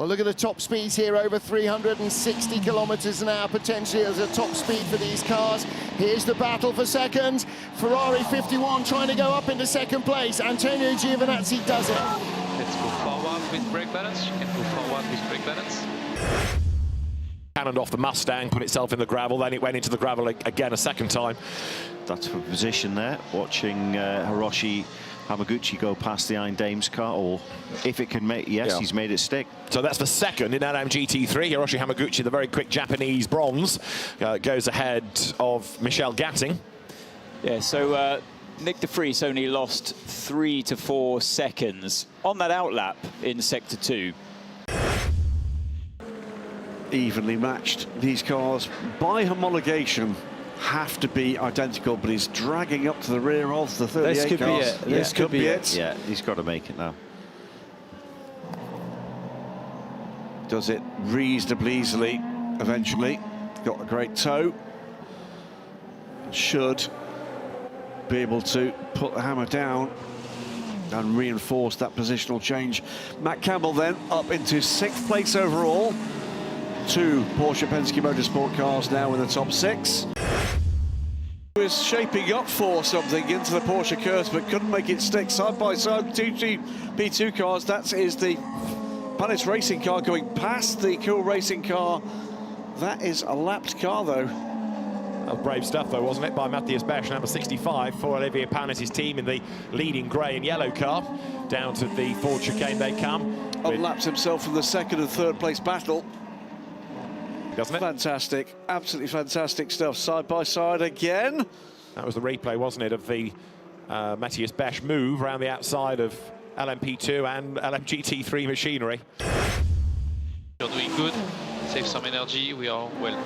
Well, look at the top speeds here, over 360 kilometers an hour potentially as a top speed for these cars. Here's the battle for second. Ferrari 51 trying to go up into second place. Antonio Giovinazzi does it. Let's go forward with brake balance. You can go forward with brake balance. Cannoned off the Mustang, put itself in the gravel, then it went into the gravel again a second time. That's for position there, watching Hiroshi Hamaguchi go past the Iron Dames car, or if it can make, yes, he's made it stick. So that's the second in LMGT3. Hiroshi Hamaguchi, the very quick Japanese bronze, goes ahead of Michel Gatting. Yeah, so Nick de Vries only lost 3 to 4 seconds on that outlap in Sector 2. Evenly matched. These cars, by homologation, have to be identical, but he's dragging up to the rear of the 38 This could cars. be it. This could be it. Yeah, he's got to make it now. Does it reasonably easily eventually. Got a great toe. Should be able to put the hammer down and reinforce that positional change. Matt Campbell then up into 6th place overall. 2 Porsche Penske Motorsport cars now in the top 6. Was shaping up for something into the Porsche curse, but couldn't make it stick. Side by side, 2 GP2 cars. That is the Palace Racing car going past the Cool Racing car. That is a lapped car, though. That was brave stuff, though, wasn't it, by Matthias Besch, number 65, for Olivier Panis' team in the leading grey and yellow car. Down to the Ford chicane they come. Unlapped himself from the 2nd and 3rd place battle. Doesn't it? Fantastic, absolutely fantastic stuff. Side by side again. That was the replay, wasn't it, of the Matthias Besch move around the outside of LMP2 and LMGT3 machinery. You're doing good. Save some energy. We are well.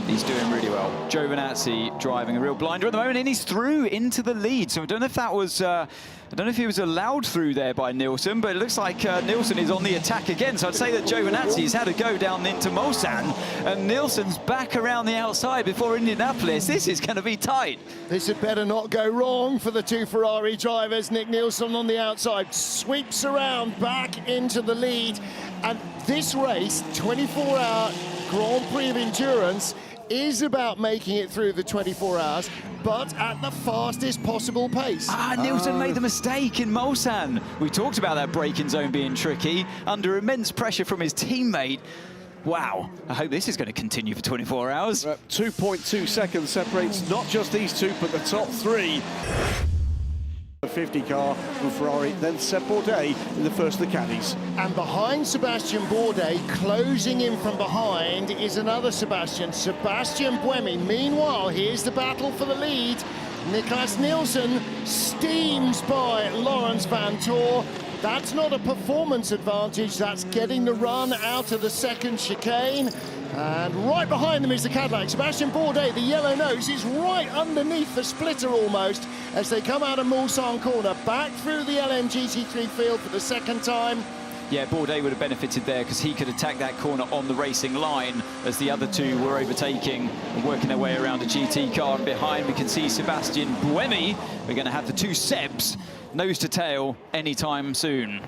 He's doing really well. Giovinazzi driving a real blinder at the moment, and he's through into the lead. So I don't know if that was, I don't know if he was allowed through there by Nielsen, but it looks like Nielsen is on the attack again. So I'd say that Giovinazzi's had a go down into Mulsanne, and Nielsen's back around the outside before Indianapolis. This is going to be tight. This had better not go wrong for the 2 Ferrari drivers. Nick Nielsen on the outside sweeps around back into the lead. And this race, 24-hour Grand Prix of Endurance, is about making it through the 24 hours, but at the fastest possible pace. Nielsen made the mistake in Mulsanne. We talked about that braking zone being tricky, under immense pressure from his teammate. Wow, I hope this is going to continue for 24 hours. 2.2 seconds separates not just these 2, but the top 3. The 50 car from Ferrari, then Seb Bourdais in the first of the caddies. And behind Sebastian Bourdais, closing in from behind, is another Sebastian Buemi. Meanwhile, here's the battle for the lead. Niklas Nielsen steams by Lawrence Van Tor. That's not a performance advantage, that's getting the run out of the second chicane. And right behind them is the Cadillac. Sebastian Bourdais, the yellow nose, is right underneath the splitter almost as they come out of Mulsanne corner, back through the LMGT3 field for the second time. Yeah, Bourdais would have benefited there because he could attack that corner on the racing line as the other 2 were overtaking and working their way around a GT car. And behind we can see Sebastian Buemi. We're going to have the 2 Sebs nose to tail anytime soon.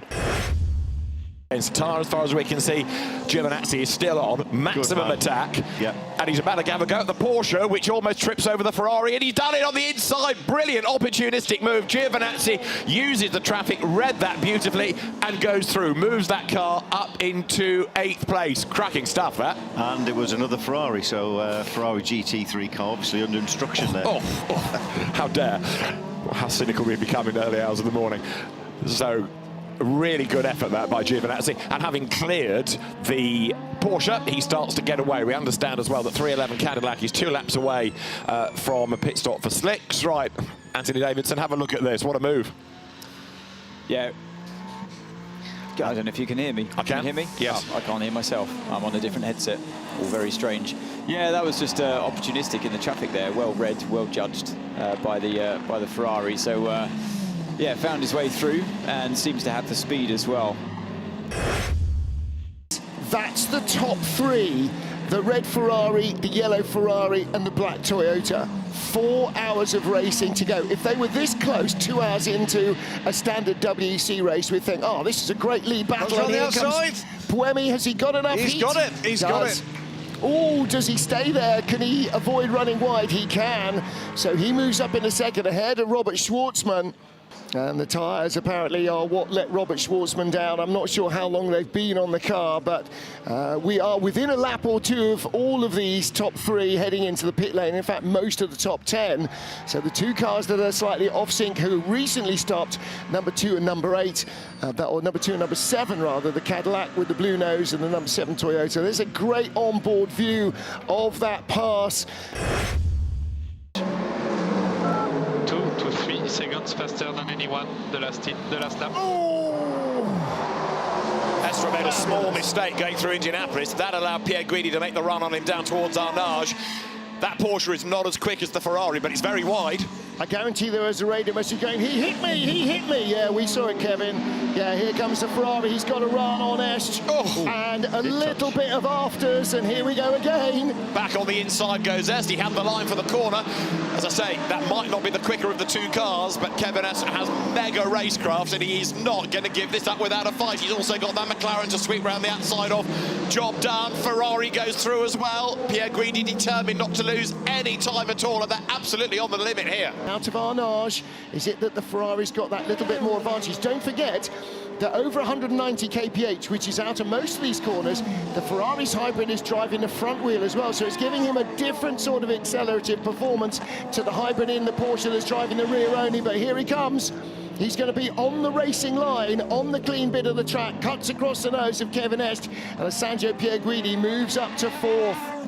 It's Qatar, as far as we can see. Giovinazzi is still on maximum attack. Yep. And he's about to have a go at the Porsche, which almost trips over the Ferrari, and he's done it on the inside. Brilliant opportunistic move. Giovinazzi uses the traffic, read that beautifully, and goes through. Moves that car up into 8th place. Cracking stuff, that. And it was another Ferrari, so Ferrari GT3 car obviously under instruction there. How dare. How cynical we've become in early hours of the morning. So, really good effort that by Giovinazzi, and having cleared the Porsche, he starts to get away. We understand as well that 311 Cadillac is 2 laps away from a pit stop for slicks. Right, Anthony Davidson, have a look at this. What a move. Yeah. I don't know if you can hear me. I can. You hear me? Yes. Oh, I can't hear myself. I'm on a different headset. All very strange. Yeah, that was just opportunistic in the traffic there. Well read, well judged by the Ferrari. So yeah, found his way through and seems to have the speed as well. That's the top 3. The red Ferrari, the yellow Ferrari, and the black Toyota. 4 hours of racing to go. If they were this close 2 hours into a standard WEC race, we'd think, oh, this is a great lead battle. On the outside. Buemi, has he got enough heat? He's got it, he's got it. Oh, does he stay there? Can he avoid running wide? He can. So he moves up in a second ahead of Robert Schwartzman. And the tyres apparently are what let Robert Schwartzman down. I'm not sure how long they've been on the car, but we are within a lap or two of all of these top three heading into the pit lane. In fact, most of the top 10. So the two cars that are slightly off sync who recently stopped, number 2 and number 8, or number 2 and number 7 rather, the Cadillac with the blue nose and the number 7 Toyota. There's a great onboard view of that pass. 3 seconds faster than anyone the last lap. Estre made a small mistake going through Indianapolis. That allowed Pierre Guidi to make the run on him down towards Arnage. That Porsche is not as quick as the Ferrari, but it's very wide. I guarantee there was a radio message going, he hit me, he hit me. Yeah, we saw it, Kevin. Yeah, here comes the Ferrari. He's got a run on Est. And a little bit of afters, and here we go again. Back on the inside goes Est. He had the line for the corner. As I say, that might not be the quicker of the two cars, but Kevin Est has mega racecraft, and he is not going to give this up without a fight. He's also got that McLaren to sweep round the outside of. Job done. Ferrari goes through as well. Pierre Guidi determined not to lose any time at all, and they're absolutely on the limit here. Out of Arnage, is it that the Ferrari's got that little bit more advantage? Don't forget that over 190 kph, which is out of most of these corners, the Ferrari's hybrid is driving the front wheel as well, so it's giving him a different sort of accelerative performance to the hybrid in the Porsche that's driving the rear only. But here he comes. He's going to be on the racing line, on the clean bit of the track, cuts across the nose of Kevin Est, and Alessandro Pierre Guidi moves up to 4th.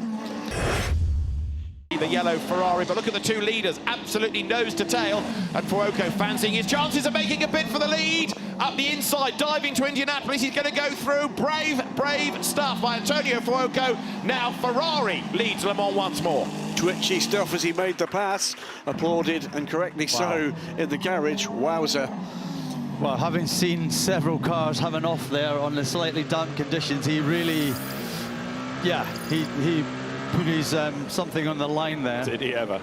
The yellow Ferrari, but look at the two leaders, absolutely nose to tail, and Fuoco fancying his chances of making a bid for the lead. Up the inside, diving to Indianapolis, he's going to go through. Brave stuff by Antonio Fuoco. Now Ferrari leads Le Mans once more. Twitchy stuff as he made the pass, applauded, and correctly so, in the garage. Wowzer. Well, having seen several cars have an off there on the slightly damp conditions, he really, yeah, he put his something on the line there. Did he ever?